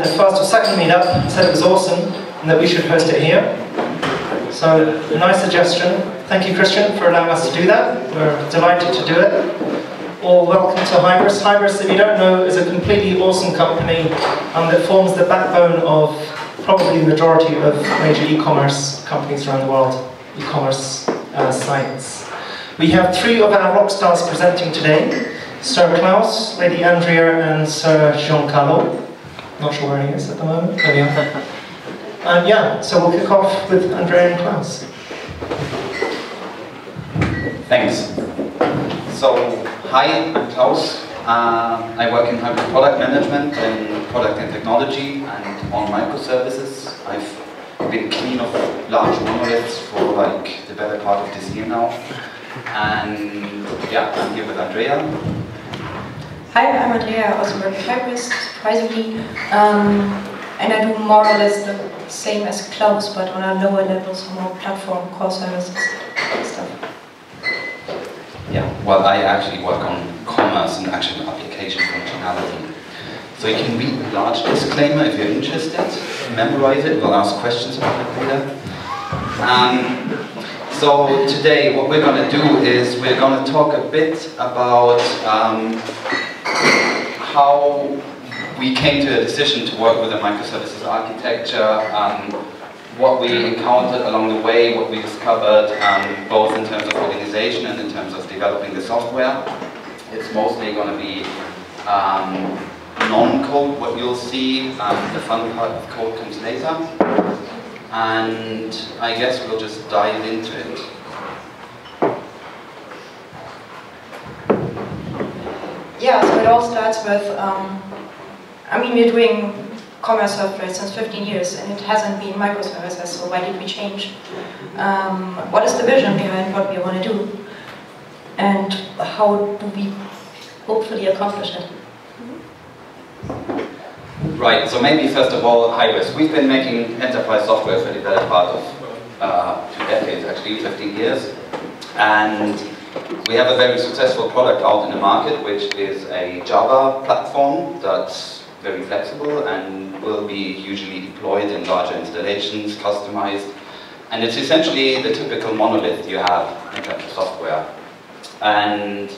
the first or second meetup, said it was awesome and that we should host it here. So, a nice suggestion. Thank you, Christian, for allowing us to do that. We're delighted to do it. All welcome to Hybris. Hybris, if you don't know, is a completely awesome company that forms the backbone of probably the majority of major e-commerce companies around the world, e-commerce sites. We have 3 of our rock stars presenting today. Sir Klaus, Lady Andrea, and Sir Giancarlo. Not sure where he is at the moment. There we are. And yeah, so we'll kick off with Andrea and Klaus. Thanks. So, hi, I'm Klaus. I work in hybrid product management and product and technology and on microservices. I've been clean of large monoliths for like the better part of this year now. And yeah, I'm here with Andrea. Hi, I'm Andrea, I also work at Hybris, surprisingly. And I do more or less the same as Klaus, but on a lower level, so more platform, core services stuff. Yeah, well, I actually work on commerce and actual application functionality. So you can read the large disclaimer if you're interested, memorize it, we'll ask questions about it later. So today what we're going to do is we're going to talk a bit about how we came to a decision to work with a microservices architecture, what we encountered along the way, what we discovered, both in terms of organization and in terms of developing the software. It's mostly going to be non-code, what you'll see. The fun part of code comes later. And I guess we'll just dive into it. Yeah, so it all starts with, I mean, we're doing commerce software since 15 years and it hasn't been microservices, so why did we change? What is the vision behind what we want to do? And how do we hopefully accomplish it? Right, so maybe first of all, Hybris. We've been making enterprise software for the better part of 2 decades, actually, 15 years. And we have a very successful product out in the market, which is a Java platform that's very flexible and will be usually deployed in larger installations, customized. And it's essentially the typical monolith you have in terms of software. And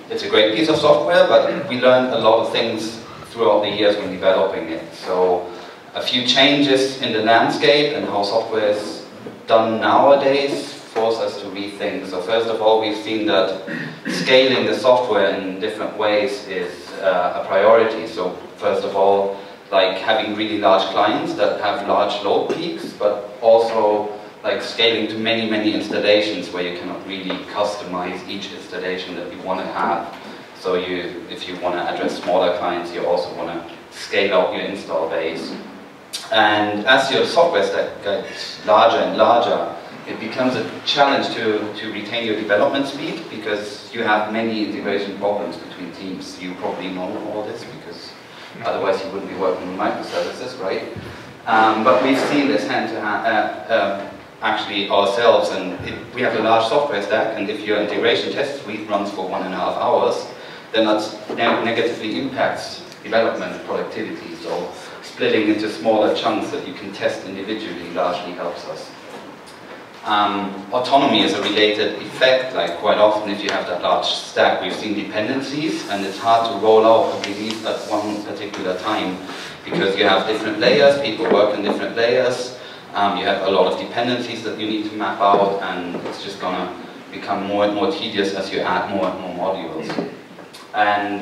it's a great piece of software, but we learned a lot of things throughout the years when developing it. So a few changes in the landscape and how software is done nowadays force us to rethink. So first of all, we've seen that scaling the software in different ways is a priority. So first of all, like having really large clients that have large load peaks, but also like scaling to many, many installations where you cannot really customize each installation that you want to have. So if you want to address smaller clients, you also want to scale out your install base. And as your software stack gets larger and larger, it becomes a challenge to retain your development speed because you have many integration problems between teams. You probably know all this because otherwise you wouldn't be working with microservices, right? But we've seen this hand-to-hand actually ourselves, and we have a large software stack, and if your integration test suite runs for 1.5 hours, then that negatively impacts development productivity. So splitting into smaller chunks that you can test individually largely helps us. Autonomy is a related effect. Like quite often if you have that large stack, we've seen dependencies and it's hard to roll out a release at one particular time because you have different layers, people work on different layers, you have a lot of dependencies that you need to map out, and it's just going to become more and more tedious as you add more and more modules. And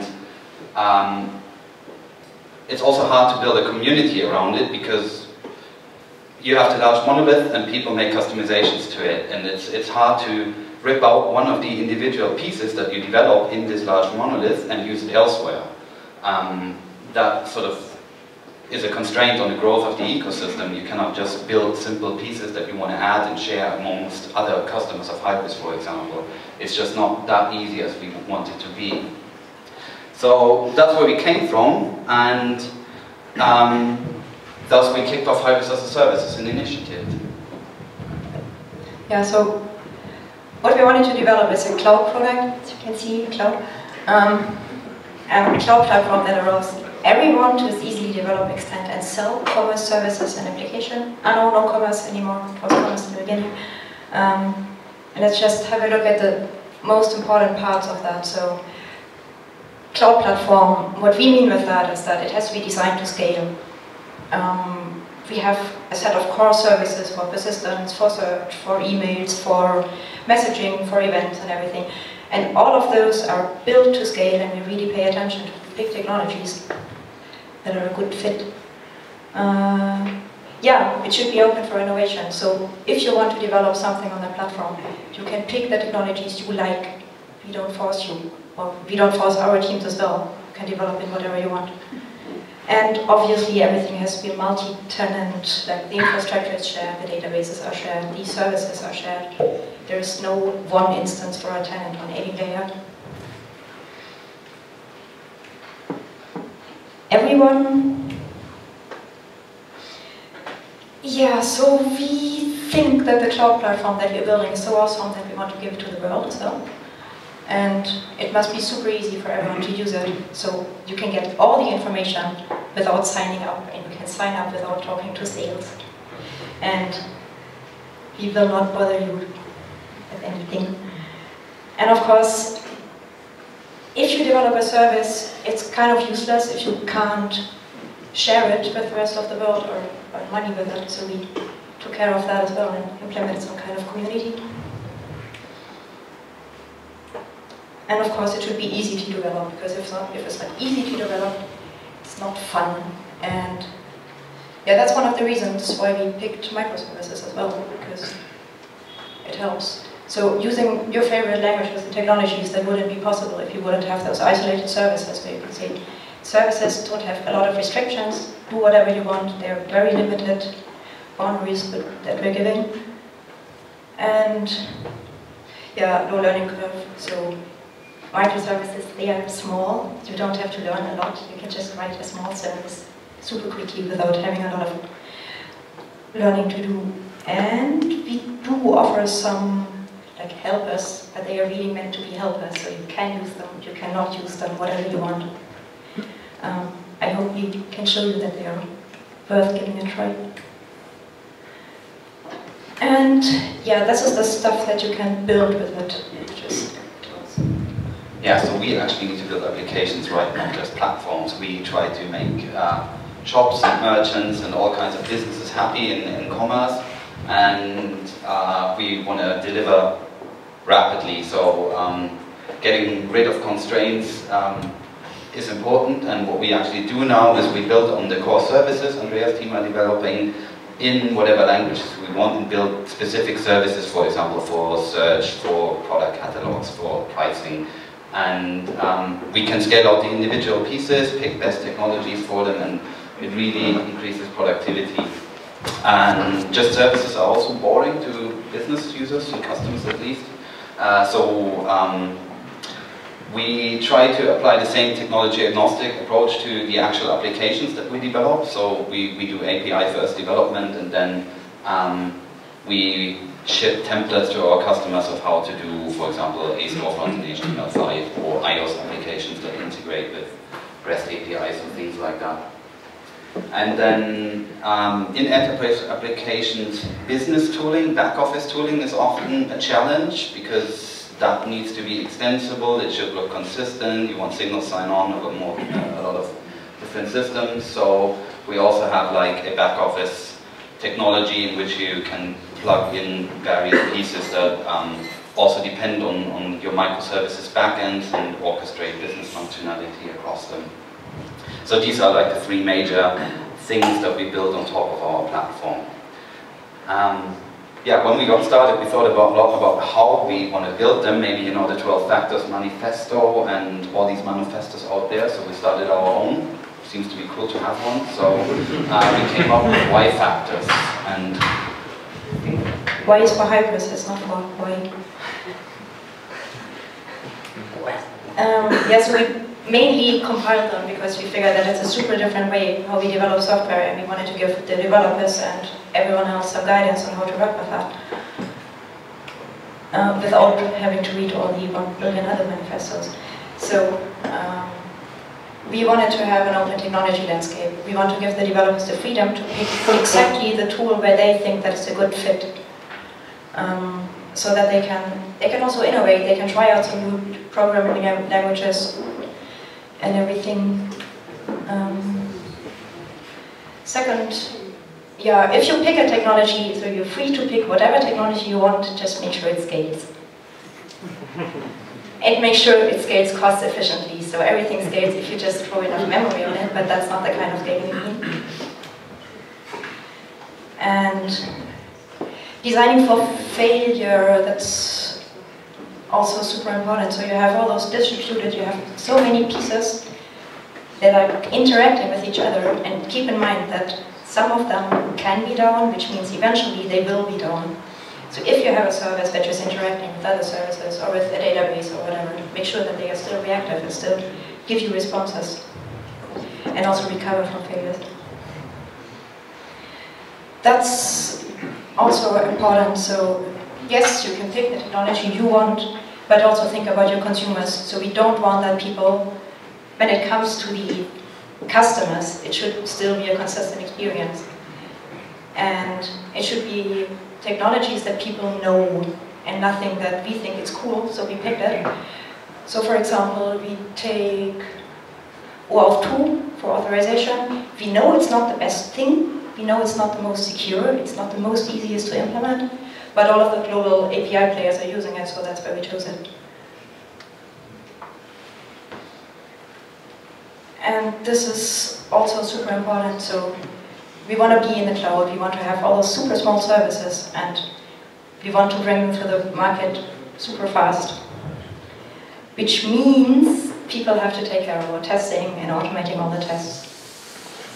it's also hard to build a community around it because you have the large monolith and people make customizations to it, and it's hard to rip out one of the individual pieces that you develop in this large monolith and use it elsewhere. That sort of is a constraint on the growth of the ecosystem. You cannot just build simple pieces that you want to add and share amongst other customers of Hybris, for example. It's just not that easy as we want it to be. So that's where we came from, and thus we kicked off hybris-as-a-service as an initiative. Yeah, so what we wanted to develop is a cloud product, as you can see, cloud. And a cloud platform that allows everyone to easily develop, extend, and sell commerce services and application. I don't know commerce anymore, it was commerce in the beginning. And let's just have a look at the most important parts of that. So, cloud platform, what we mean with that is that it has to be designed to scale. We have a set of core services for persistence, for search, for emails, for messaging, for events and everything. And all of those are built to scale, and we really pay attention to big technologies that are a good fit. Yeah, it should be open for innovation. So if you want to develop something on the platform, you can pick the technologies you like. We don't force you, or we don't force our teams as well. You can develop it whatever you want. And obviously everything has to be multi-tenant, like the infrastructure is shared, the databases are shared, these services are shared. There is no one instance for a tenant on any layer. Everyone? Yeah, so we think that the cloud platform that we're building is so awesome that we want to give it to the world as well. And it must be super easy for everyone to use it, so you can get all the information without signing up, and you can sign up without talking to sales. And we will not bother you with anything. And of course, if you develop a service, it's kind of useless if you can't share it with the rest of the world or earn money with it, so we took care of that as well and implemented some kind of community. And of course, it should be easy to develop, because if it's not easy to develop, it's not fun. And yeah, that's one of the reasons why we picked microservices as well, because it helps. So using your favorite languages and technologies, that wouldn't be possible if you wouldn't have those isolated services where you can say, services don't have a lot of restrictions, do whatever you want, they're very limited boundaries that we're giving. And yeah, low learning curve. So microservices, they are small, you don't have to learn a lot, you can just write a small service super quickly without having a lot of learning to do. And we do offer some like helpers, but they are really meant to be helpers, so you can use them, you cannot use them, whatever you want. I hope we can show you that they are worth giving a try. And yeah, this is the stuff that you can build with it, just tools. Yeah, so we actually need to build applications, right, not just platforms. We try to make shops and merchants and all kinds of businesses happy in commerce, and we want to deliver rapidly. So getting rid of constraints is important, and what we actually do now is we build on the core services. Andrea's team are developing in whatever languages we want, and build specific services, for example, for search, for product catalogs, for pricing. And we can scale out the individual pieces, pick best technologies for them, and it really increases productivity. And just services are also boring to business users and customers at least. We try to apply the same technology agnostic approach to the actual applications that we develop. So we do API first development, and then we ship templates to our customers of how to do, for example, a storefront in HTML5 or iOS applications that integrate with REST APIs and things like that. And then in enterprise applications, business tooling, back office tooling is often a challenge, because that needs to be extensible, it should look consistent, you want single sign-on, a lot of different systems. So we also have like a back office technology in which you can plug in various pieces that also depend on your microservices backends and orchestrate business functionality across them. So these are like the three major things that we build on top of our platform. Yeah, when we got started, we thought a lot about how we want to build them. Maybe you know the 12 Factors Manifesto and all these manifestos out there, so we started our own. Seems to be cool to have one. So we came up with Y factors. And Y is for hybris, it's not for Y. Yeah, so we mainly compiled them because we figured that it's a super different way how we develop software, and we wanted to give the developers and everyone else some guidance on how to work with that without having to read all the 1 billion other manifestos. So we wanted to have an open technology landscape. We want to give the developers the freedom to pick exactly the tool where they think that is a good fit. So that they can also innovate, they can try out some new programming languages and everything. Second, yeah, if you pick a technology, so you're free to pick whatever technology you want, just make sure it scales. And make sure it scales cost efficiently, so everything scales if you just throw enough memory on it, but that's not the kind of scaling we mean. And designing for failure, that's also super important. So you have all those distributed, you have so many pieces that are interacting with each other, and keep in mind that some of them can be down, which means eventually they will be down. So if you have a service that is interacting with other services or with a database or whatever, make sure that they are still reactive and still give you responses and also recover from failures. That's also important. So yes, you can pick the technology you want, but also think about your consumers. So we don't want that people, when it comes to the customers, it should still be a consistent experience. And it should be technologies that people know and nothing that we think is cool, so we picked it. So for example, we take OAuth 2 for authorization. We know it's not the best thing, we know it's not the most secure, it's not the most easiest to implement, but all of the global API players are using it, so that's why we chose it. And this is also super important. So we want to be in the cloud, we want to have all those super small services, and we want to bring them to the market super fast. Which means people have to take care of our testing and automating all the tests.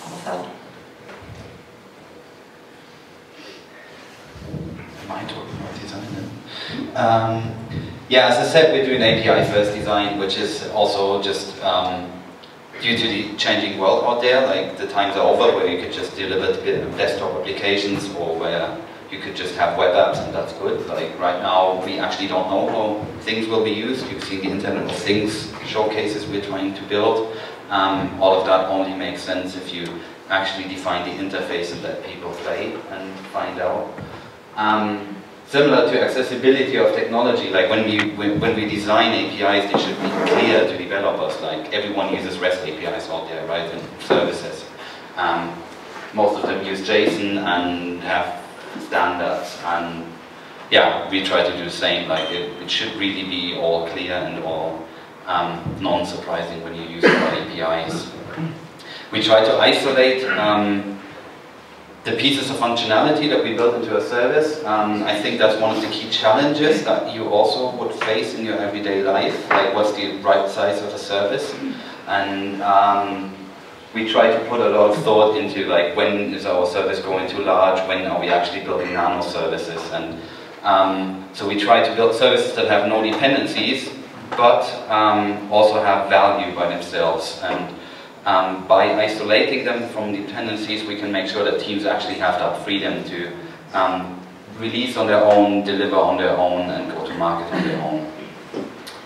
All of that. Am I talking about design? Yeah, as I said, we're doing API first design, which is also just due to the changing world out there. Like, the times are over where you could just deliver desktop applications, or where you could just have web apps, and that's good. Like, right now, we actually don't know how things will be used. You've seen the Internet of Things showcases we're trying to build. All of that only makes sense if you actually define the interface and let people play and find out. Similar to accessibility of technology, like when we design APIs, they should be clear to developers. Like, everyone uses REST APIs out there, right, and services. Most of them use JSON and have standards, and yeah, we try to do the same. Like, it should really be all clear and all non-surprising when you use our APIs. We try to isolate the pieces of functionality that we build into a service. I think that's one of the key challenges that you also would face in your everyday life. Like, what's the right size of a service? And we try to put a lot of thought into, like, when is our service going too large? When are we actually building nano services? And so we try to build services that have no dependencies, but also have value by themselves. And by isolating them from dependencies, we can make sure that teams actually have that freedom to release on their own, deliver on their own, and go to market on their own.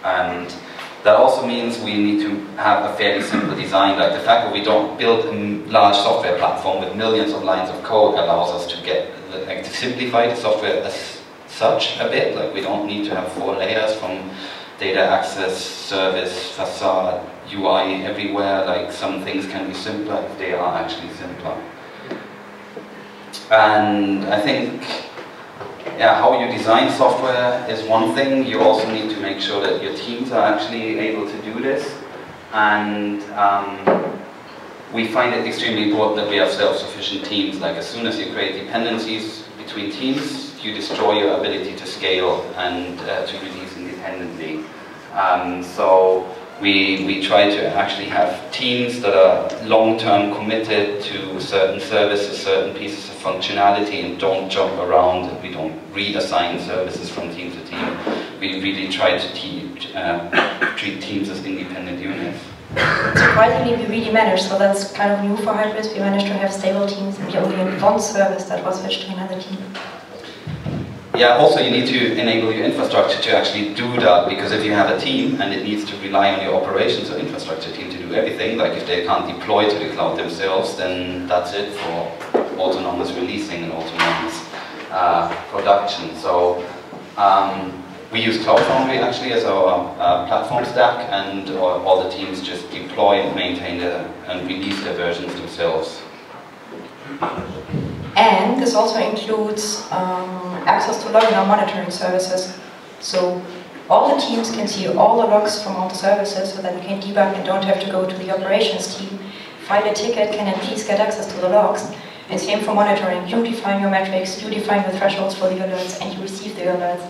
And that also means we need to have a fairly simple design. Like, the fact that we don't build a large software platform with millions of lines of code allows us to get, like, to simplify the software as such a bit. Like, we don't need to have 4 layers from data access, service, facade, UI everywhere. Like, some things can be simpler if they are actually simpler. And I think, yeah, how you design software is one thing. You also need to make sure that your teams are actually able to do this. And we find it extremely important that we have self-sufficient teams. Like, as soon as you create dependencies between teams, you destroy your ability to scale and to release independently. So we try to actually have teams that are long-term committed to certain services, certain pieces of functionality, and don't jump around, and we don't reassign services from team to team. We really try to treat teams as independent units. Surprisingly, we really managed, so that's kind of new for Hybris. We managed to have stable teams, and we only had one service that was switched to another team. yeah, also you need to enable your infrastructure to actually do that, because if you have a team and it needs to rely on your operations or infrastructure team to do everything, like if they can't deploy to the cloud themselves, then that's it for autonomous releasing and autonomous production. So we use Cloud Foundry actually as our platform stack, and all the teams just deploy and maintain and release their versions themselves. And this also includes access to logging or monitoring services. So all the teams can see all the logs from all the services, so that we can debug and don't have to go to the operations team. File a ticket, can it please get access to the logs? And same for monitoring. You define your metrics, you define the thresholds for the alerts, and you receive the alerts.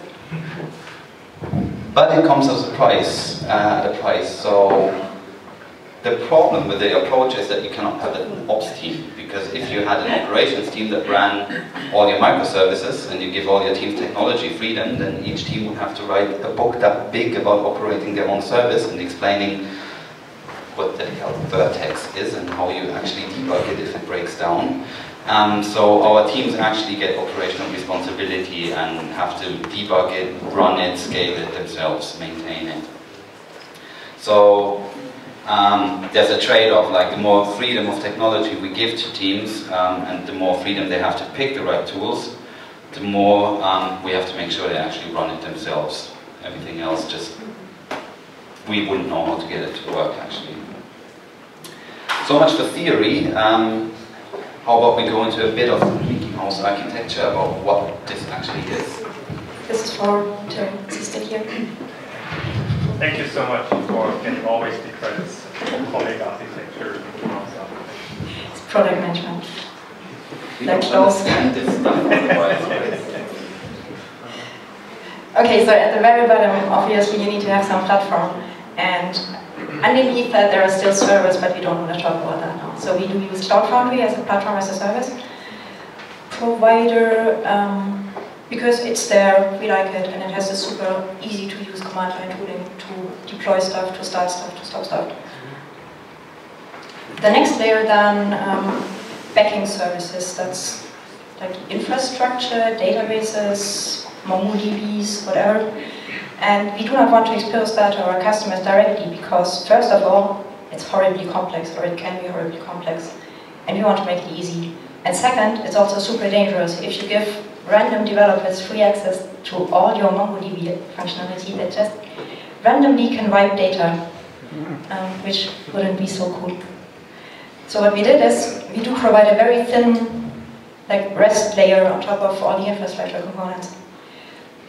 But it comes as a price, So the problem with the approach is that you cannot have an ops team, because if you had an operations team that ran all your microservices and you give all your teams technology freedom, then each team would have to write a book that big about operating their own service and explaining what the hell vertex is and how you actually debug it if it breaks down. So our teams actually get operational responsibility and have to debug it, run it, scale it themselves, maintain it. So there's a trade-off, like the more freedom of technology we give to teams and the more freedom they have to pick the right tools, the more we have to make sure they actually run it themselves. Everything else just, we wouldn't know how to get it to work actually. So much for theory. How about we go into a bit of Mickey Mouse architecture about what this actually is? This is for Terry. Is he still here? Thank you so much for getting always the credits for calling architecture. It's product management. We don't understand this stuff otherwise. Okay, so at the very bottom, obviously you need to have some platform, and underneath that there are still servers, but we don't want to talk about that now. So we do use Cloud Foundry as a platform as a service provider, because it's there, we like it, and it has a super easy to use command line tooling to deploy stuff, to start stuff, to stop stuff. The next layer then, backing services, that's like infrastructure, databases, MongoDBs, whatever. And we do not want to expose that to our customers directly, because first of all, it's horribly complex, or it can be horribly complex, and we want to make it easy. And second, it's also super dangerous. If you give random developers free access to all your MongoDB functionality, that just randomly can wipe data, which wouldn't be so cool. So what we did is, we do provide a very thin REST layer on top of all the infrastructure components.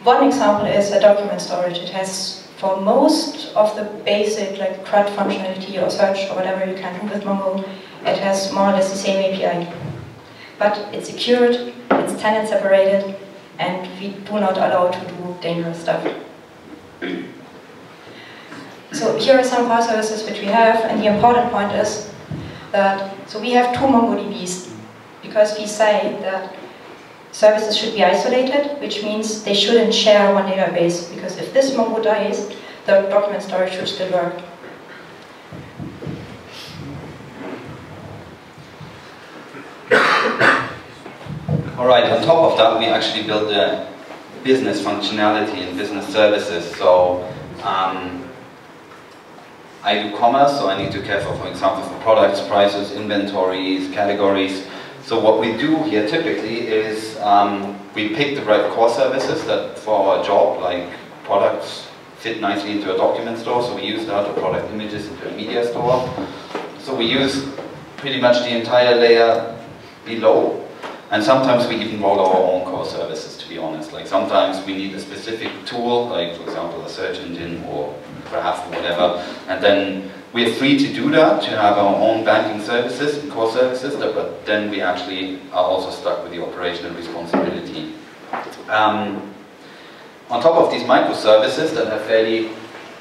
One example is a document storage. It has, for most of the basic CRUD functionality or search or whatever you can do with Mongo, it has more or less the same API. But it's secured, it's tenant separated, and we do not allow to do dangerous stuff. So here are some core services which we have, and the important point is that, so we have two MongoDBs, because we say that services should be isolated, which means they shouldn't share one database, because if this Mongo dies, the document storage should still work. Alright, on top of that, we actually built the business functionality and business services. So I do commerce, so I need to care for example, for products, prices, inventories, categories. So what we do here typically is we pick the right core services that for our job, like products fit nicely into a document store, so we use that, or product images into a media store. So we use pretty much the entire layer below, and sometimes we even roll our own core services, to be honest. Like sometimes we need a specific tool, like for example a search engine or graph or whatever, and then we're free to do that, to have our own banking services and core services, but then we actually are also stuck with the operational responsibility. On top of these microservices that have fairly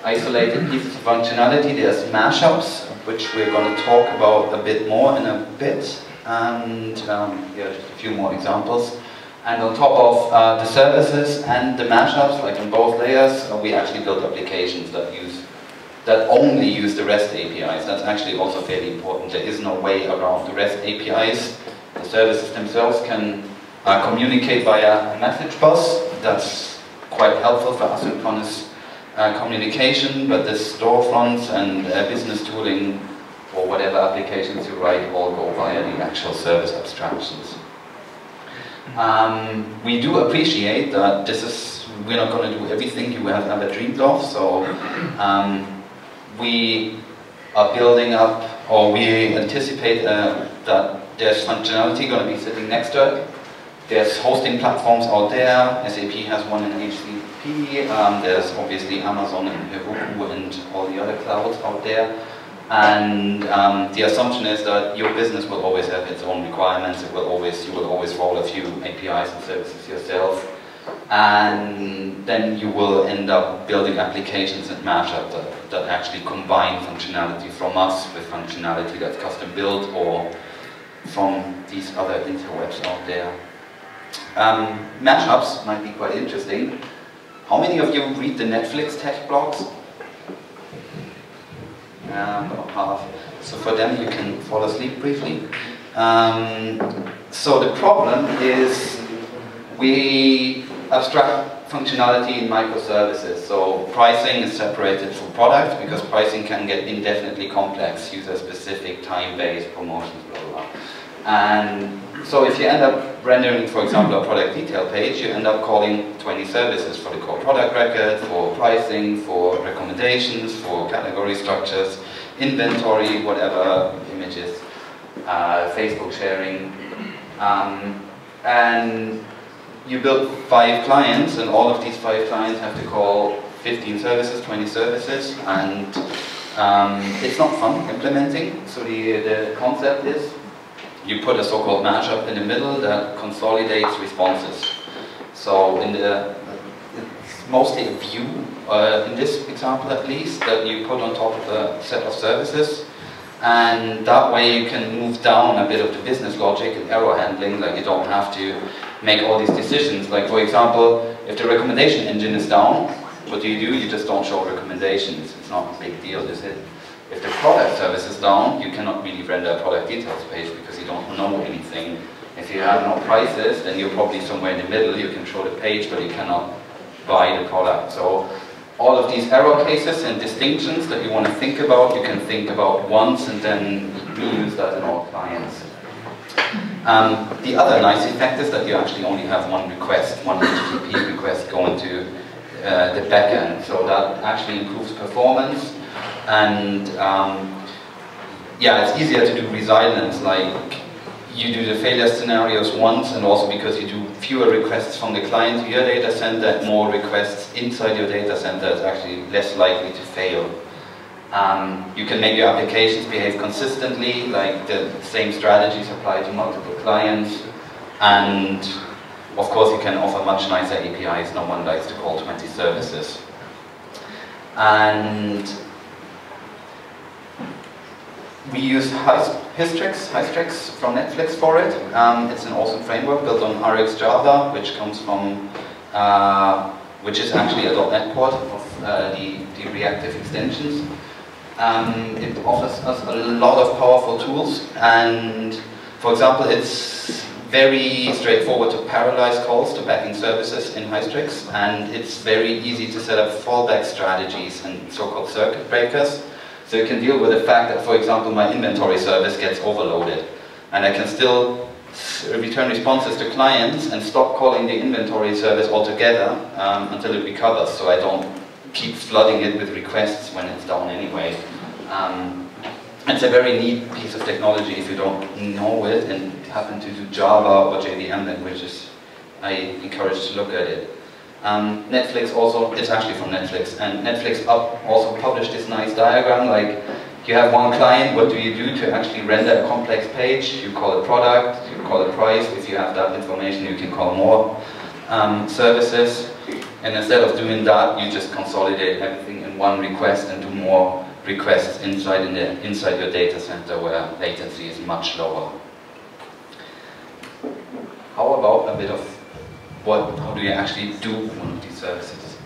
isolated pieces of functionality, there's mashups, which we're going to talk about a bit more in a bit, and here just a few more examples. And on top of the services and the mashups, like in both layers, we actually built applications that only use the REST APIs. That's actually also fairly important. There is no way around the REST APIs. The services themselves can communicate via a message bus. That's quite helpful for asynchronous communication, but the storefronts and business tooling or whatever applications you write all go via the actual service abstractions. We do appreciate that we're not going to do everything you have ever dreamed of, so we are building up, or we anticipate that there's functionality going to be sitting next to it. There's hosting platforms out there. SAP has one in HCP. There's obviously Amazon and Heroku and all the other clouds out there. And the assumption is that your business will always have its own requirements. You will always roll a few APIs and services yourself. And then you will end up building applications and mashup that actually combine functionality from us with functionality that's custom built or from these other interwebs out there. Mashups might be quite interesting. How many of you read the Netflix tech blogs? About half. So for them you can fall asleep briefly. So the problem is we abstract functionality in microservices. So pricing is separated from product because pricing can get indefinitely complex, user-specific, time-based, promotions, blah, blah, blah. And so if you end up rendering, for example, a product detail page, you end up calling 20 services for the core product record, for pricing, for recommendations, for category structures, inventory, whatever, images, Facebook sharing. And you build 5 clients, and all of these 5 clients have to call 15 services, 20 services, and it's not fun implementing. So the concept is you put a so-called mashup in the middle that consolidates responses. So it's mostly a view, in this example at least, that you put on top of a set of services. And that way you can move down a bit of the business logic and error handling, like you don't have to make all these decisions. Like for example, if the recommendation engine is down, what do? You just don't show recommendations. It's not a big deal, is it? If the product service is down, you cannot really render a product details page because you don't know anything. If you have no prices, then you're probably somewhere in the middle. You can show the page, but you cannot buy the product. So all of these error cases and distinctions that you want to think about, you can think about once and then reuse that in all clients. The other nice effect is that you actually only have one request, one HTTP request going to the backend. So that actually improves performance. And yeah, it's easier to do resilience, like you do the failure scenarios once, and also because you do fewer requests from the client to your data center, more requests inside your data center, it's actually less likely to fail. You can make your applications behave consistently, like the same strategies apply to multiple clients, and of course you can offer much nicer APIs. No one likes to call 20 services. And we use Hybris from Netflix for it. It's an awesome framework built on RX Java, which comes from, which is actually a .NET port of the reactive extensions. It offers us a lot of powerful tools, and for example, it's very straightforward to parallelize calls to backend services in Hybris, and it's very easy to set up fallback strategies and so-called circuit breakers. So you can deal with the fact that, for example, my inventory service gets overloaded, and I can still return responses to clients and stop calling the inventory service altogether until it recovers, so I don't keep flooding it with requests when it's down anyway. It's a very neat piece of technology. If you don't know it and happen to do Java or JVM languages, I encourage to look at it. Netflix also, it's actually from Netflix, and Netflix also published this nice diagram, like you have one client, what do you do to actually render a complex page? You call a product, you call a price. If you have that information, you can call more services, and instead of doing that, you just consolidate everything in one request and do more requests inside your data center where latency is much lower. How about a bit of how do you actually do one of these services?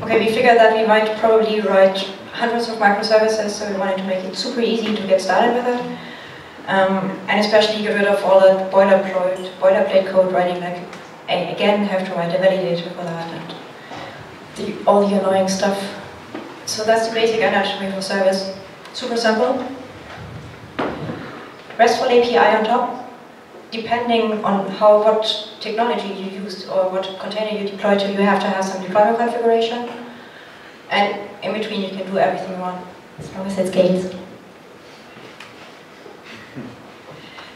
Okay, we figured that we might probably write hundreds of microservices, so we wanted to make it super easy to get started with it. And especially get rid of all the boilerplate code writing, like, I again have to write a validator for that, and all the annoying stuff. So that's the basic anatomy for service. Super simple. RESTful API on top. Depending on what technology you use or what container you deploy to, you have to have some deployment configuration. And in between, you can do everything you want, as long as it scales.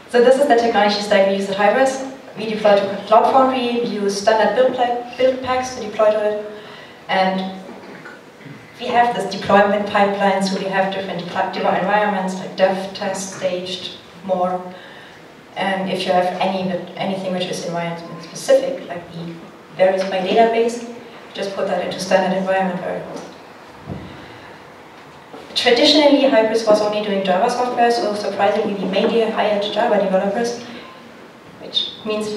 So this is the technology stack we use at Hybris. We deploy to Cloud Foundry, we use standard build packs to deploy to it. And we have this deployment pipeline, so we have different deploy environments, like dev, test, staged, more. And if you have anything which is environment specific, like the varies by database, just put that into standard environment variables. Traditionally, Hybris was only doing Java software, so surprisingly, we mainly hired Java developers, which means,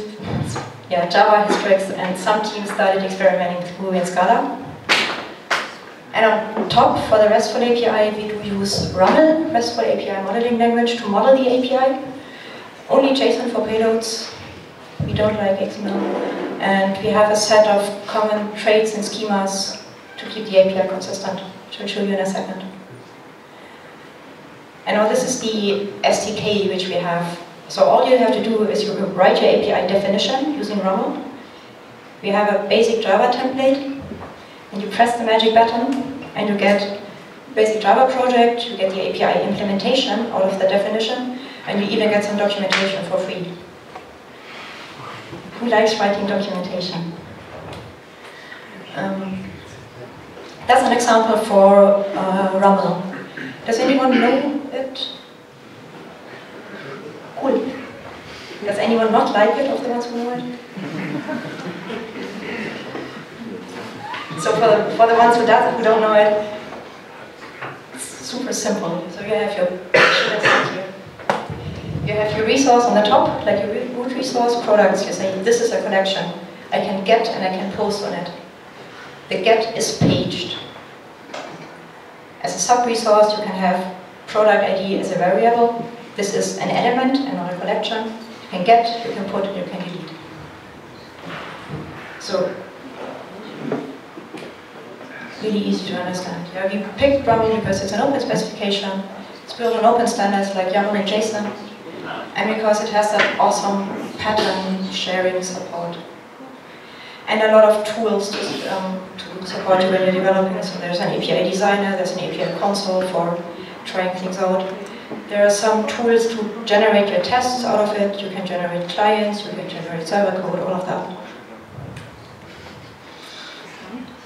yeah, Java historics, and some teams started experimenting with Ruby and Scala. And on top, for the RESTful API, we do use RAML, RESTful API modeling language, to model the API. Only JSON for payloads. We don't like XML. And we have a set of common traits and schemas to keep the API consistent, which I'll show you in a second. And now this is the SDK which we have. So all you have to do is you write your API definition using RAML. We have a basic Java template, and you press the magic button, and you get basic Java project, you get the API implementation out of the definition, and you even get some documentation for free. Who likes writing documentation? That's an example for RAML. Does anyone know it? Cool. Does anyone not like it, of the ones who know it? So for the ones who don't know it, it's super simple. So you have your resource on the top, like your root resource, products. You say, this is a collection. I can get and I can post on it. The get is paged. As a sub-resource, you can have product ID as a variable. This is an element and not a collection. You can get, you can put, and you can delete. So, really easy to understand. Yeah, we picked RAML because it's an open specification. It's built on open standards like YAML and JSON. And because it has that awesome pattern sharing support. And a lot of tools to support you when you're developing. So there's an API designer, there's an API console for trying things out. There are some tools to generate your tests out of it. You can generate clients, you can generate server code, all of that.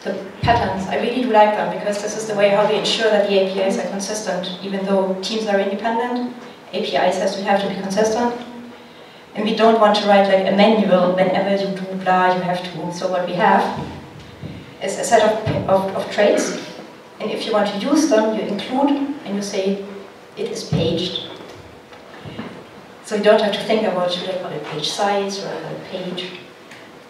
The patterns, I really do like them because this is the way how we ensure that the APIs are consistent. Even though teams are independent, APIs have to be consistent. And we don't want to write like a manual whenever you do blah, you have to. So what we have is a set of traits. And if you want to use them, you include and you say it is paged. So you don't have to think about should I call it page size or a page.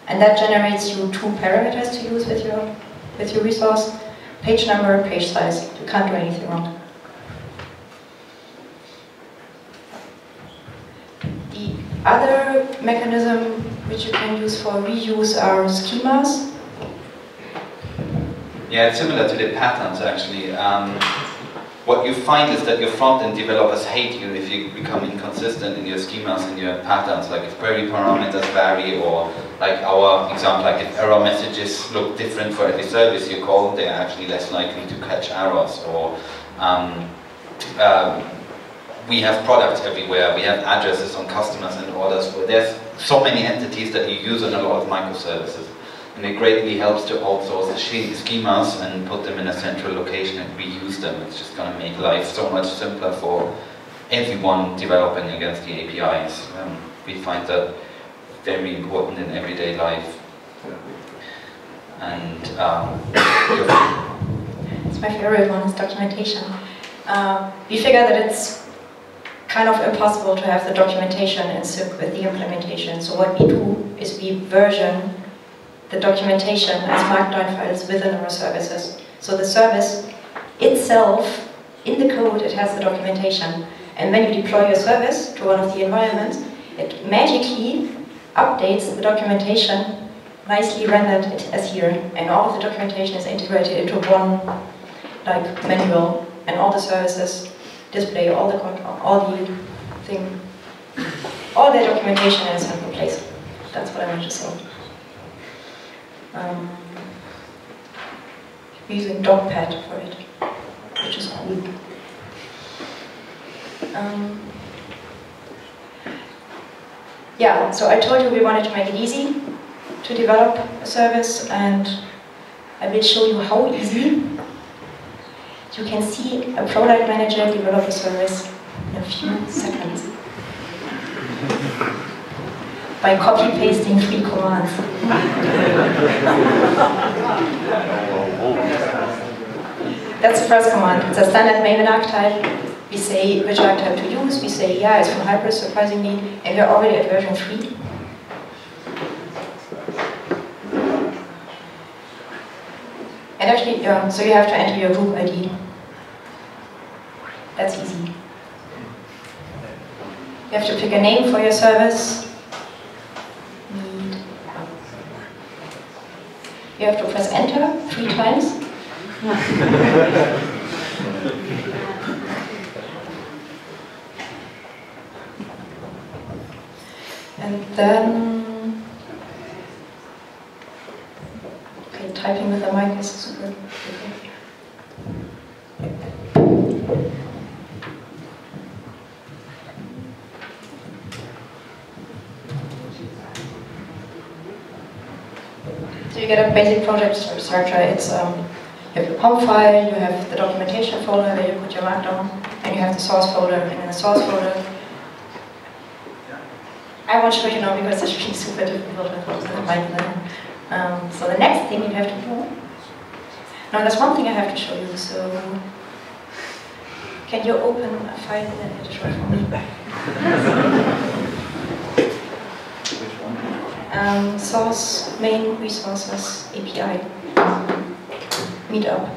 And that generates you 2 parameters to use with your resource. Page number, page size. You can't do anything wrong. The other mechanism which you can use for reuse are schemas. Yeah, it's similar to the patterns actually. What you find is that your front-end developers hate you if you become inconsistent in your schemas and your patterns, like if query parameters vary, or like our example, like if error messages look different for every service you call, they're actually less likely to catch errors. Or we have products everywhere, we have addresses on customers and orders, where there's so many entities that you use in a lot of microservices. And it greatly helps to outsource the schemas and put them in a central location and reuse them. It's just going to make life so much simpler for everyone developing against the APIs. We find that very important in everyday life. And it's my favorite one, is documentation. We figure that it's kind of impossible to have the documentation in sync with the implementation. So what we do is we version the documentation as markdown files within our services. So the service itself, in the code, it has the documentation, And when you deploy your service to one of the environments, it magically updates the documentation, nicely rendered as here, and all of the documentation is integrated into one manual, and all the services display all the documentation in a central place. That's what I want to say. We're using Docpad for it, which is cool. Yeah, so I told you we wanted to make it easy to develop a service, and I will show you how easy. You can see a product manager develop a service in a few seconds by copy-pasting 3 commands. That's the first command. It's a standard Maven archetype. We say which archetype to use. We say, yeah, it's from Hybris, surprisingly, and we're already at version 3. And actually, so you have to enter your group ID. That's easy. You have to pick a name for your service. You have to press enter 3 times. And then, okay, typing with the mic is super. So you get a basic project structure. It's you have your POM file, you have the documentation folder where you put your markdown, and you have the source folder. And in the source folder, I won't show you now because it's really super difficult to find them. So the next thing you have to do. Now there's one thing I have to show you. So can you open a file in the editor for me? Source main resources API Meetup.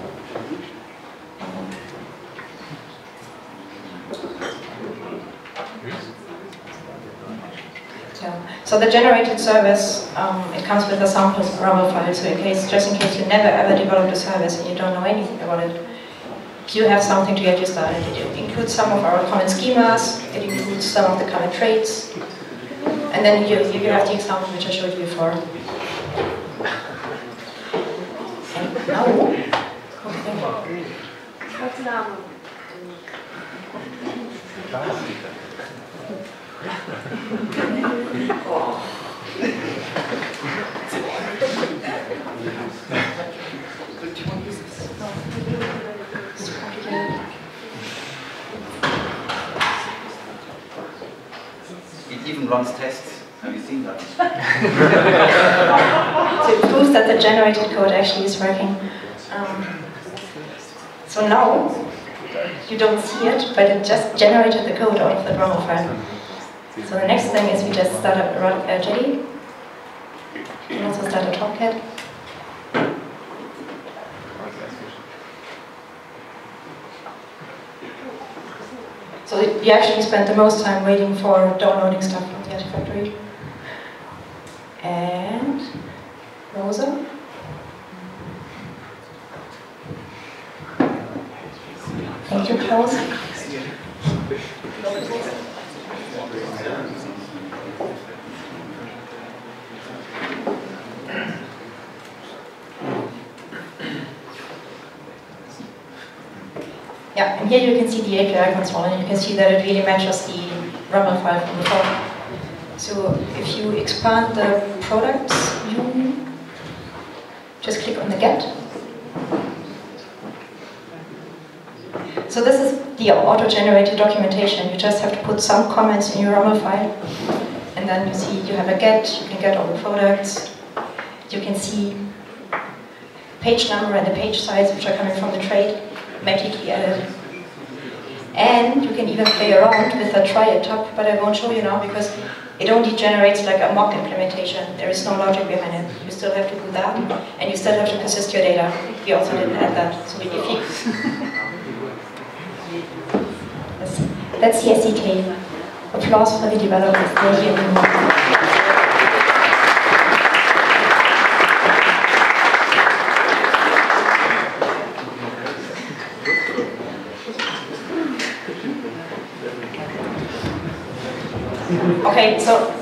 Yeah. So the generated service, it comes with a sample RAML file. So just in case you never ever developed a service and you don't know anything about it, you have something to get you started. It includes some of our common schemas. It includes some of the common traits. And then you have the example which I showed you before. And now, what's the name? It even runs tests. Have you seen that? So it proves that the generated code actually is working. So now, you don't see it, but it just generated the code out of the RAML file. So the next thing is we just start a Jelly. We can also start a Tomcat. So you actually spend the most time waiting for downloading stuff from the Artifactory. And Rosa. Thank you, Klaus. Yeah, and here you can see the API console, and you can see that it really matches the RAML file from before. So if you expand the products, you just click on the get. So this is the auto-generated documentation. You just have to put some comments in your RAML file, and then you see you have a get, you can get all the products, you can see page number and the page size which are coming from the trait, magically added. And you can even play around with the try at top, but I won't show you now because it only generates like a mock implementation. There is no logic behind it. You still have to do that, and you still have to persist your data. We also didn't add that. So if you That's the SDK. Applause for the developers. They're here in the morning. Okay, so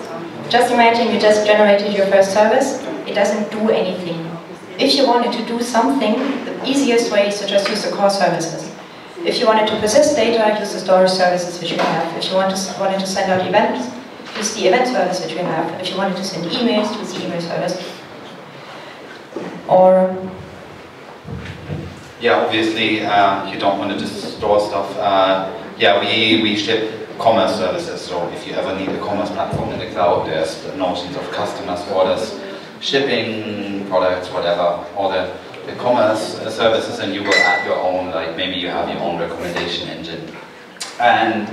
just imagine you just generated your first service. It doesn't do anything. If you wanted to do something, the easiest way is to just use the core services. If you wanted to persist data, use the storage services which you have. If you wanted to send out events, use the event service which you have. If you wanted to send emails, use the email service. Or yeah, obviously you don't want to just store stuff. Yeah, we ship commerce services, so if you ever need a commerce platform in the cloud, there's the notions of customers, orders, shipping, products, whatever, all the commerce services, and you will add your own, like maybe you have your own recommendation engine. And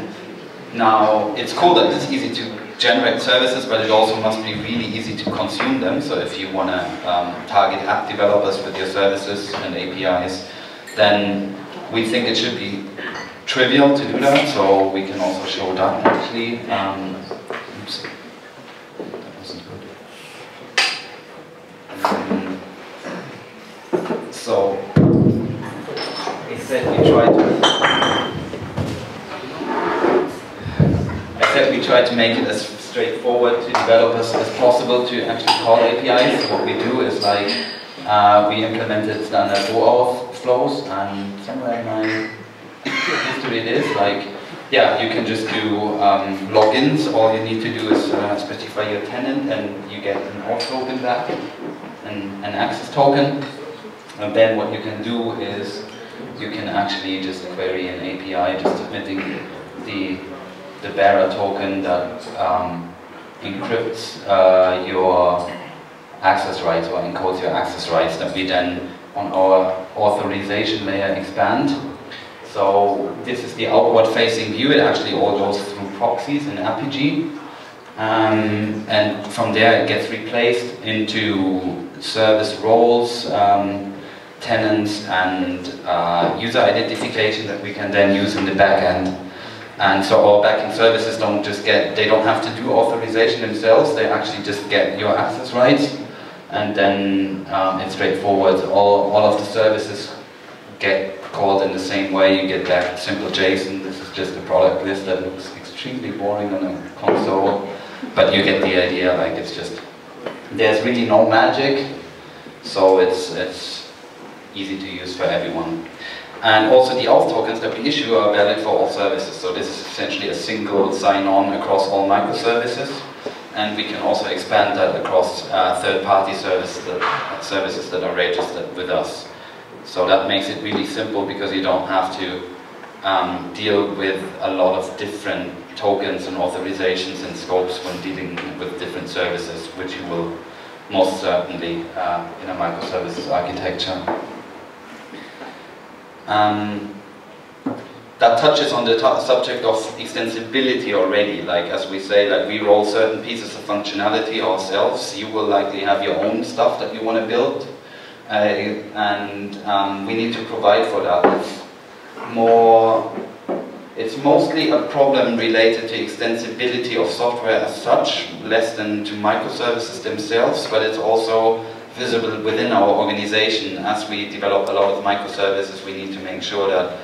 now it's cool that it's easy to generate services, but it also must be really easy to consume them. So if you want to target app developers with your services and APIs, then we think it should be trivial to do that, so we can also show that actually. Oops, that wasn't good. So instead we try to make it as straightforward to developers as possible to actually call APIs. So what we do is like we implemented standard OAuth flows, and somewhere in my history it is like, yeah, you can just do logins. All you need to do is specify your tenant, and you get an auth token back, an access token. And then what you can do is you can actually just query an API, just submitting the bearer token that encrypts your access rights or encodes your access rights, that we then on our authorization layer expand. So this is the outward-facing view. It actually all goes through proxies in RPG, and from there it gets replaced into service roles, tenants, and user identification that we can then use in the back end. And so our backend services don't have to do authorization themselves. They actually just get your access rights, and then it's straightforward. All of the services get called in the same way. You get that simple JSON. This is just a product list that looks extremely boring on a console, but you get the idea. Like, it's just, there's really no magic, so it's easy to use for everyone. And also the auth tokens that we issue are valid for all services. So this is essentially a single sign-on across all microservices, and we can also expand that across third-party services that are registered with us. So that makes it really simple, because you don't have to deal with a lot of different tokens and authorizations and scopes when dealing with different services, which you will most certainly in a microservices architecture. That touches on the subject of extensibility already. Like, as we say, like, we roll certain pieces of functionality ourselves. You will likely have your own stuff that you want to build. And we need to provide for that. It's mostly a problem related to extensibility of software as such, less than to microservices themselves, but it's also visible within our organization. As we develop a lot of microservices, we need to make sure that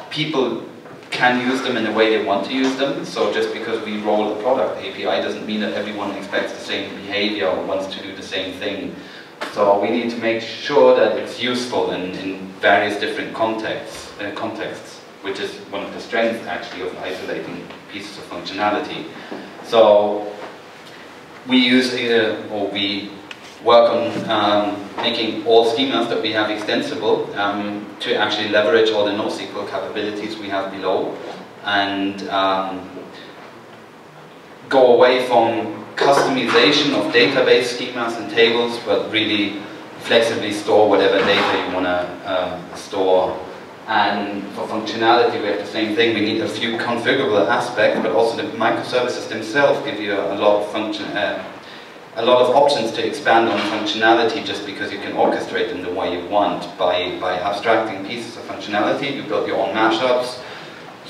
people can use them in the way they want to use them. So just because we roll a product API doesn't mean that everyone expects the same behavior or wants to do the same thing. So we need to make sure that it's useful in various different contexts, which is one of the strengths actually of isolating pieces of functionality. So we use, or we work on making all schemas that we have extensible to actually leverage all the NoSQL capabilities we have below, and go away from customization of database schemas and tables, but really flexibly store whatever data you want to store. And for functionality, we have the same thing. We need a few configurable aspects, but also the microservices themselves give you a lot of options to expand on functionality, just because you can orchestrate them the way you want. By abstracting pieces of functionality, you build your own mashups.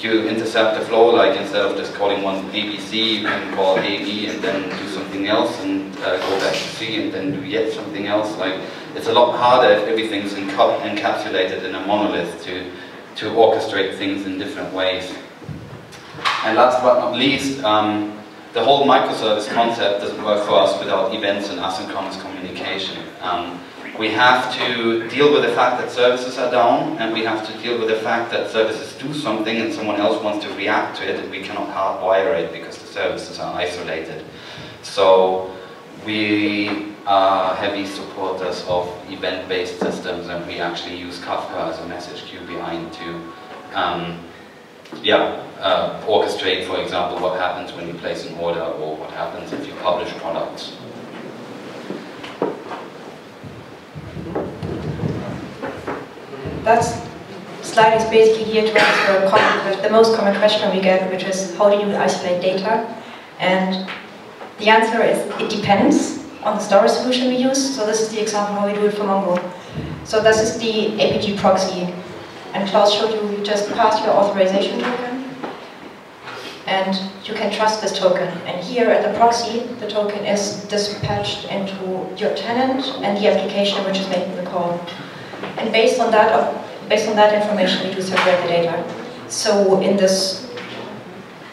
you intercept the flow, like instead of just calling one ABC, you can call AB and then do something else and go back to C and then do yet something else. Like, it's a lot harder if everything's encapsulated in a monolith to orchestrate things in different ways. And last but not least, the whole microservice concept doesn't work for us without events and asynchronous communication. We have to deal with the fact that services are down, and we have to deal with the fact that services do something and someone else wants to react to it, and we cannot hardwire it because the services are isolated. So we are heavy supporters of event-based systems, and we actually use Kafka as a message queue behind to orchestrate, for example, what happens when you place an order, or what happens if you publish products. That slide is basically here to answer the most common question we get, which is how do you isolate data? And the answer is it depends on the storage solution we use. So this is the example how we do it for Mongo. So this is the APG proxy. And Klaus showed you just pass your authorization token, and you can trust this token. And here at the proxy, the token is dispatched into your tenant and the application which is making the call. And based on that information, we do separate the data. So in this,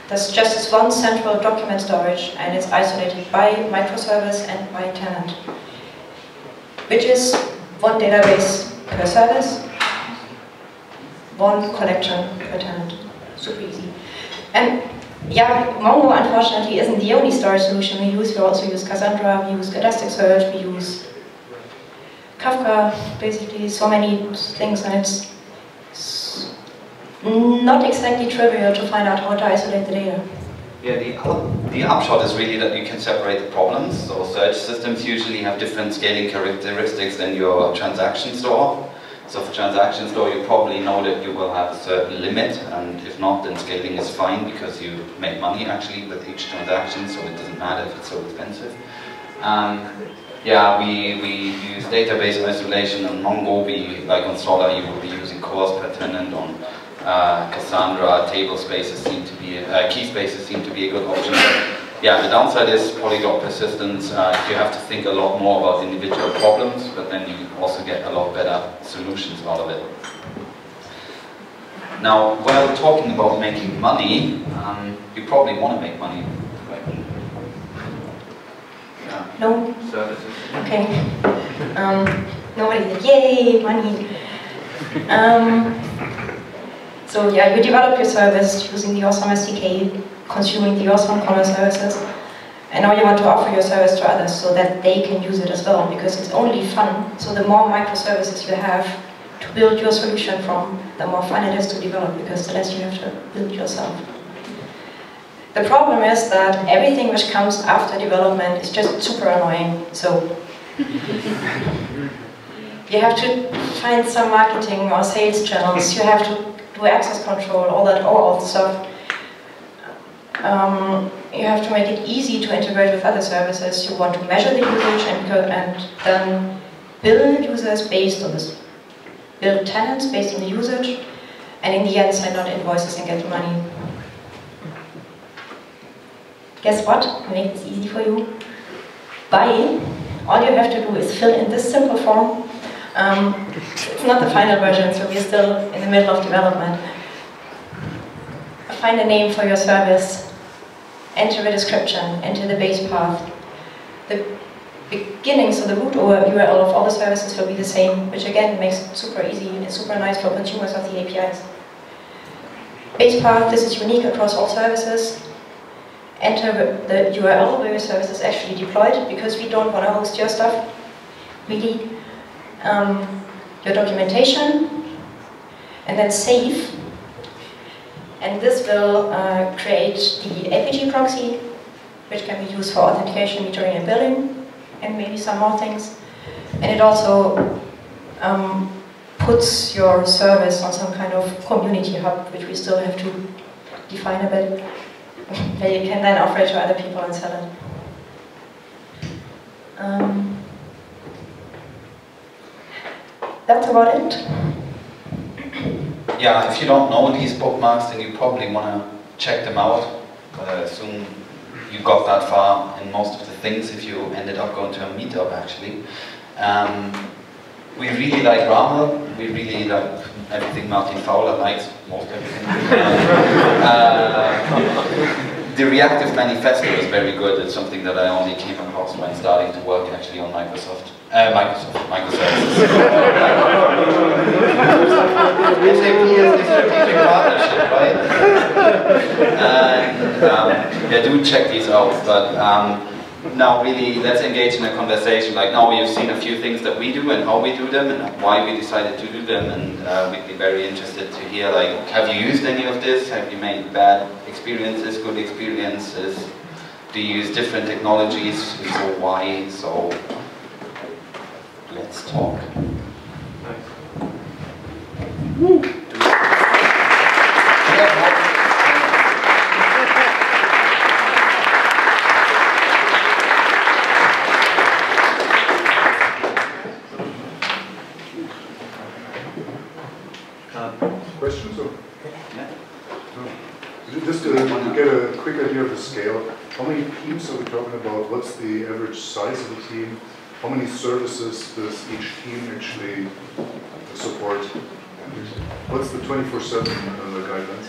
there's just this one central document storage, and it's isolated by microservice and by tenant, which is one database per service, one collection per tenant. Super easy. And yeah, Mongo unfortunately isn't the only storage solution we use. We also use Cassandra, we use Elasticsearch, we use Kafka, basically so many things, and it's not exactly trivial to find out how to isolate the data. Yeah, the upshot is really that you can separate the problems. So search systems usually have different scaling characteristics than your transaction store. So for transaction store, you probably know that you will have a certain limit, and if not, then scaling is fine because you make money actually with each transaction, so it doesn't matter if it's so expensive. Yeah, we use database isolation on Mongo. Like on Solar, you will be using cores per tenant. On Cassandra, table spaces seem to be, key spaces seem to be a good option. Yeah, the downside is polyglot persistence. You have to think a lot more about individual problems, but then you also get a lot better solutions out of it. Now, while talking about making money, you probably want to make money. No? Services. Okay. Nobody said, yay, money. So yeah, you develop your service using the Awesome SDK, consuming the Awesome commerce services, and now you want to offer your service to others so that they can use it as well, because it's only fun. So the more microservices you have to build your solution from, the more fun it is to develop, because the less you have to build yourself. The problem is that everything which comes after development is just super annoying. So you have to find some marketing or sales channels, you have to do access control, all that OAuth stuff. You have to make it easy to integrate with other services. You want to measure the usage and then build users based on this. Build tenants based on the usage, and in the end send out invoices and get the money. Guess what? I make this easy for you. Buy. All you have to do is fill in this simple form. It's not the final version, so we're still in the middle of development. Find a name for your service, enter a description, enter the base path. The beginning, so the root URL of all the services will be the same, which again makes it super easy and super nice for consumers of the APIs. Base path, this is unique across all services. Enter the URL where your service is actually deployed, because we don't want to host your stuff, really. Your documentation, and then save. And this will create the APG proxy, which can be used for authentication, metering, and billing, and maybe some more things. And it also puts your service on some kind of community hub, which we still have to define a bit, where you can then offer it to other people and sell it. That's about it. yeah, if you don't know these bookmarks, then you probably want to check them out. But I assume you got that far in most of the things if you ended up going to a meetup, actually. We really like RAML. We really like everything Martin Fowler likes, most everything. The reactive manifesto is very good. It's something that I only came across when starting to work actually on Microservices. SAP is the strategic partnership, right? And yeah, do check these out. But now really, let's engage in a conversation. Like now you've seen a few things that we do and how we do them and why we decided to do them. And we'd be very interested to hear, like, have you used any of this? Have you made bad experiences, good experiences? Do you use different technologies? If so, why? So let's talk. Questions? Or? Yeah. Just to get a quick idea of the scale, how many teams are we talking about? What's the average size of the team? How many services does each team actually support? What's the 24/7 guidelines?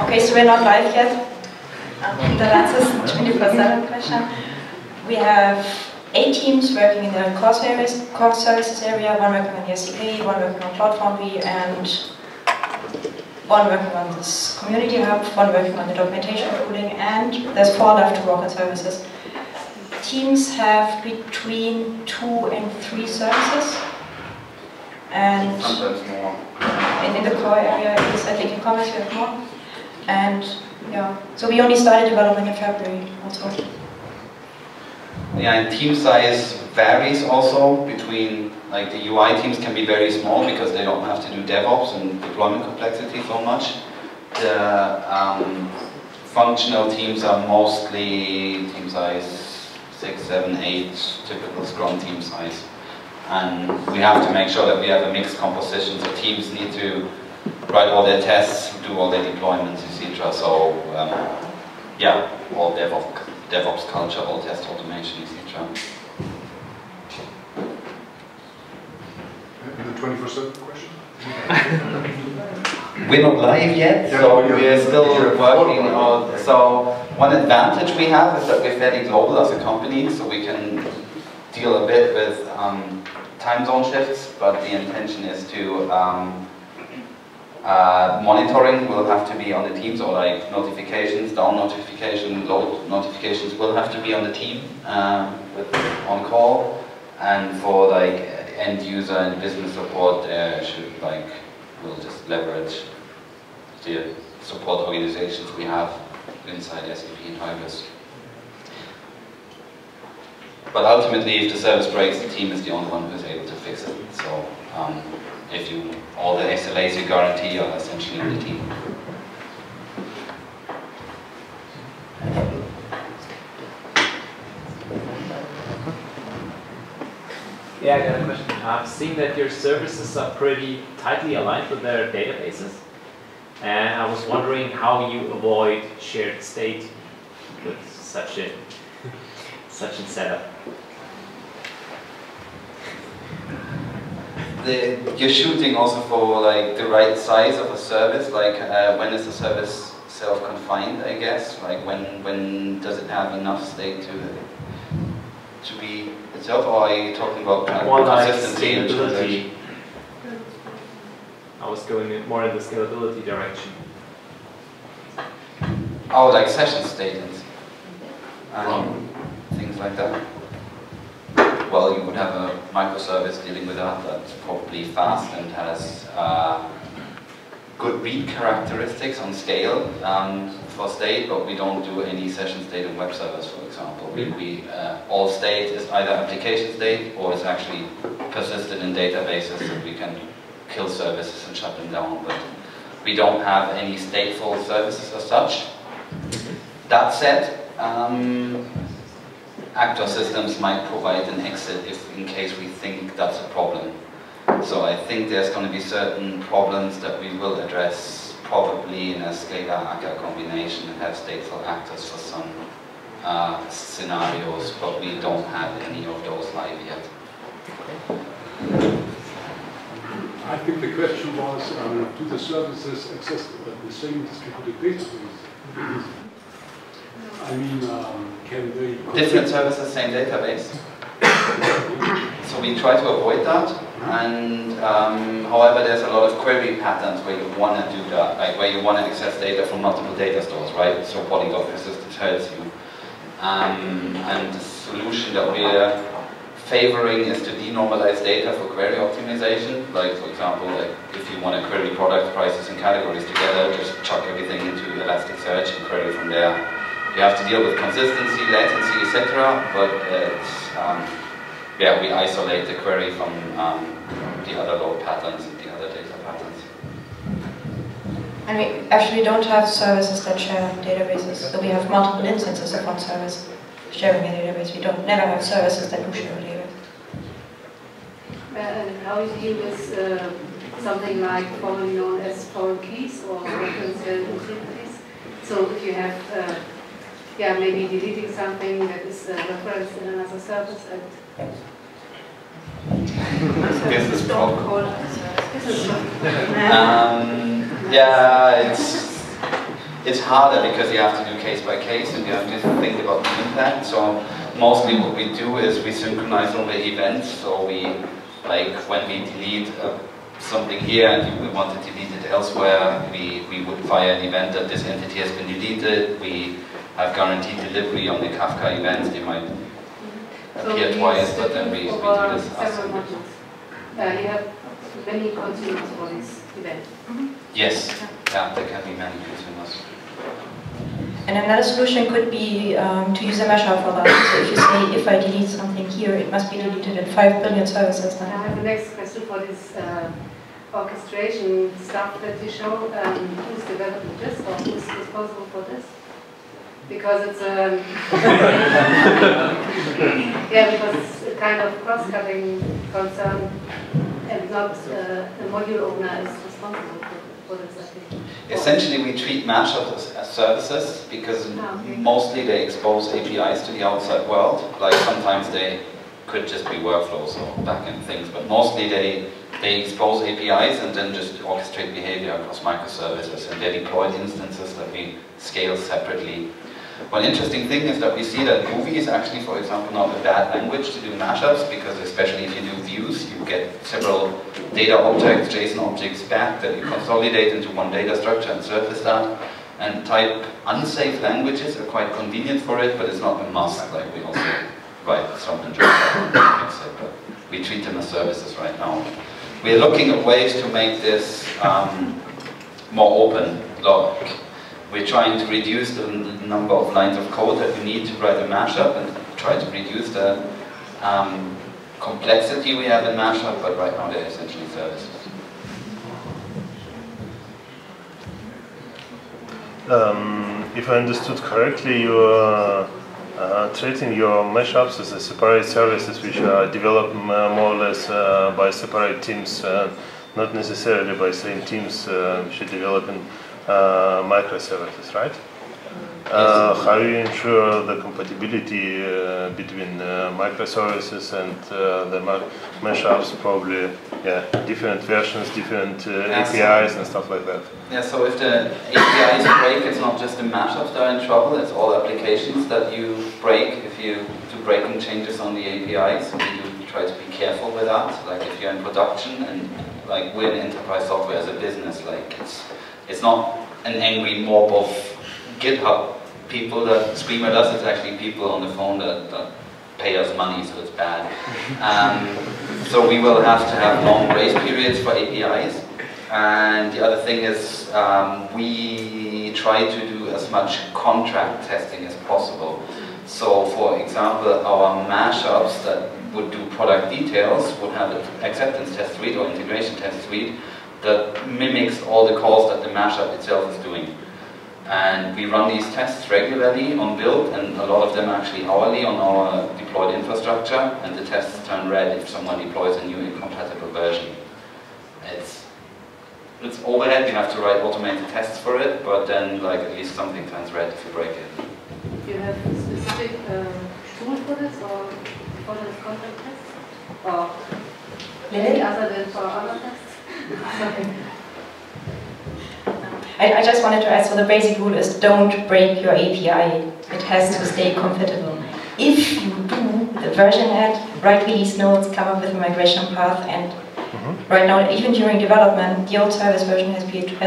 Okay, so we're not live yet. That answers the 24/7 question. We have 8 teams working in the core services area, 1 working on the SDK, 1 working on Cloud Foundry, and 1 working on this community hub, 1 working on the documentation tooling, and there's 4 left to work on services. Teams have between 2 and 3 services, and sometimes more. in the core area, at least I think in commerce we have more. And yeah, so we only started development in February also. Yeah, and team size varies also between, like the UI teams can be very small because they don't have to do DevOps and deployment complexity so much. The functional teams are mostly team size 6, 7, 8, typical Scrum team size. And we have to make sure that we have a mixed composition, so teams need to write all their tests, do all their deployments, etc. So yeah, all DevOps culture, all test automation, etc. The 24/7 question? We're not live yet, so we're still working on. So one advantage we have is that we're fairly global as a company, so we can deal a bit with time zone shifts, but the intention is to monitoring will have to be on the teams, or like notifications, down notification, load notifications will have to be on the team with on call, and for like end user and business support, we'll just leverage the support organizations we have inside SAP and Hybris. But ultimately, if the service breaks, the team is the only one who's able to fix it. So if you, all the SLAs you guarantee are essentially on the team. Yeah, I got a question. I've seen that your services are pretty tightly aligned with their databases. And I was wondering how you avoid shared state with such a setup. You're shooting also for like the right size of a service, like when is the service self-confined, I guess? Like when does it have enough state to be itself, or are you talking about consistency and scalability? I was going more in the scalability direction. Oh, like session statements, things like that. Well, you would have a microservice dealing with that that's probably fast and has good read characteristics on scale for state, but we don't do any session state in web servers, for example. All state is either application state or it's actually persisted in databases, so we can kill services and shut them down, but we don't have any stateful services as such. That said, actor systems might provide an exit if, in case we think that's a problem. So I think there's going to be certain problems that we will address probably in a scalar-agile combination and have stateful actors for some scenarios, but we don't have any of those live yet. I think the question was, do the services access the same distributed database? I mean, can they... Different services, same database. So we try to avoid that, and however there's a lot of query patterns where you want to do that, like where you want to access data from multiple data stores, right? So polyglot persistence helps you. And the solution that we're favoring is to denormalize data for query optimization. Like, for example, like if you want to query product prices and categories together, just chuck everything into Elasticsearch and query from there. You have to deal with consistency, latency, etc. But it's, yeah, we isolate the query from the other load patterns and the other data patterns. And we actually don't have services that share databases. So we have multiple instances of one service sharing a database. We don't never have services that do share a database. And how is it with something like formerly known as foreign keys or referential utilities? So if you have, yeah, maybe deleting something that is referenced in another service and Business problem. Yeah, Yeah, it's harder because you have to do case by case and you have to think about the impact. So mostly what we do is we synchronize all the events. So we, like when we delete something here and we want to delete it elsewhere, we would fire an event that this entity has been deleted. We have guaranteed delivery on the Kafka events. They might appear twice, but then we do this. Several modules. You have many consumers for this event. Yes, yeah, there can be many consumers. And another solution could be to use a mashup for that. So if you say, if I delete something here, it must be deleted in 5 billion services. I have the next question for this orchestration stuff that you show. Who's developing this or who's responsible for this? Because it's yeah, because it's a kind of cross-cutting concern, and not the module owner is responsible for this, I think. Essentially, we treat mashups as services because mostly they expose APIs to the outside world. Like sometimes they could just be workflows or backend things, but mostly they expose APIs and then just orchestrate behavior across microservices, and they're deployed instances that we scale separately. One interesting thing is that we see that Groovy is actually, for example, not a bad language to do mashups, because especially if you do views, you get several data objects, JSON objects back that you consolidate into one data structure and surface that. And type unsafe languages are quite convenient for it, but it's not a must. Like we also write some but we treat them as services right now. We're looking at ways to make this more open. We're trying to reduce the number of lines of code that we need to write a mashup and try to reduce the complexity we have in mashup, but right now they're essentially services. If I understood correctly, you are treating your mashups as a separate services which are developed more or less by separate teams, not necessarily by same teams which are developing microservices, right? How you ensure the compatibility between microservices and the mashups? Probably, yeah, different versions, different APIs and stuff like that. Yeah, so if the APIs break, it's not just the mashups that are in trouble, it's all applications that you break if you do breaking changes on the APIs. We do try to be careful with that. Like if you're in production, and like we're in enterprise software as a business, like it's not an angry mob of GitHub people that scream at us, it's actually people on the phone that pay us money, so it's bad. So we will have to have long grace periods for APIs. And the other thing is we try to do as much contract testing as possible. So for example, our mashups that would do product details would have an acceptance test suite or integration test suite that mimics all the calls that the mashup itself is doing. And we run these tests regularly on build, and a lot of them actually hourly on our deployed infrastructure, and the tests turn red if someone deploys a new incompatible version. it's overhead. We have to write automated tests for it, but then like at least something turns red if you break it. Do you have a specific tool for this, or for the contract tests, or any other than for other tests? I just wanted to add, so the basic rule is don't break your API. It has to stay compatible. If you do the version add, write release notes, come up with a migration path, and right now, even during development, the old service version has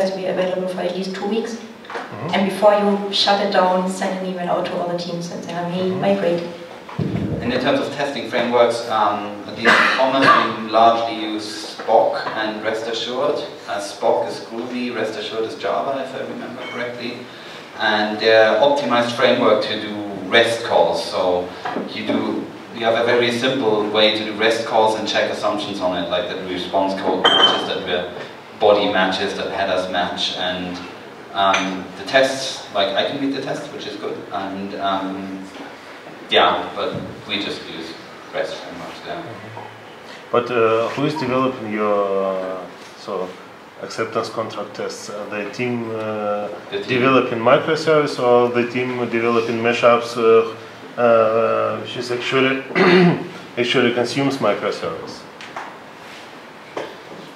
to be available for at least 2 weeks. And before you shut it down, send an email out to all the teams and say, hey, migrate. And in terms of testing frameworks, at least in Commerce, we largely use Spock and Rest Assured. Spock is Groovy, Rest Assured is Java, if I remember correctly. And they're optimized framework to do REST calls. So you have a very simple way to do REST calls and check assumptions on it, like that the response code matches, that the body matches, that headers match, and the tests, like I can read the tests, which is good. And yeah, but we just use REST frameworks there. But who is developing your acceptance contract tests? The team developing microservice, or the team developing mashups, which is actually consumes microservice?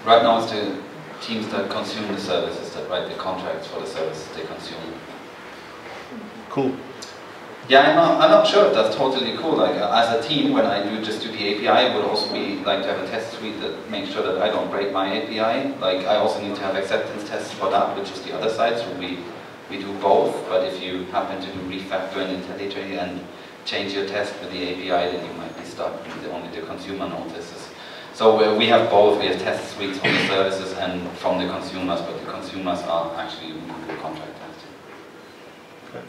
Right now it's the teams that consume the services, that write the contracts for the services they consume. Cool. Yeah, I'm not sure if that's totally cool. Like as a team, when I just do the API, it would also be like to have a test suite that makes sure that I don't break my API. Like I also need to have acceptance tests for that, which is the other side. So we do both. But if you happen to do refactor and IntelliJ and change your test with the API, then you might be stuck with only the consumer notices. So we have both. We have test suites from the services and from the consumers, but the consumers are actually doing the contract testing. Okay.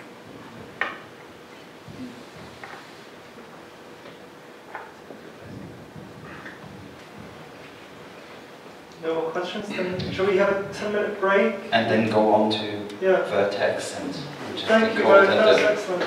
No more questions? Then shall we have a 10-minute break? And then go on to Vertex and Thank you, that was excellent.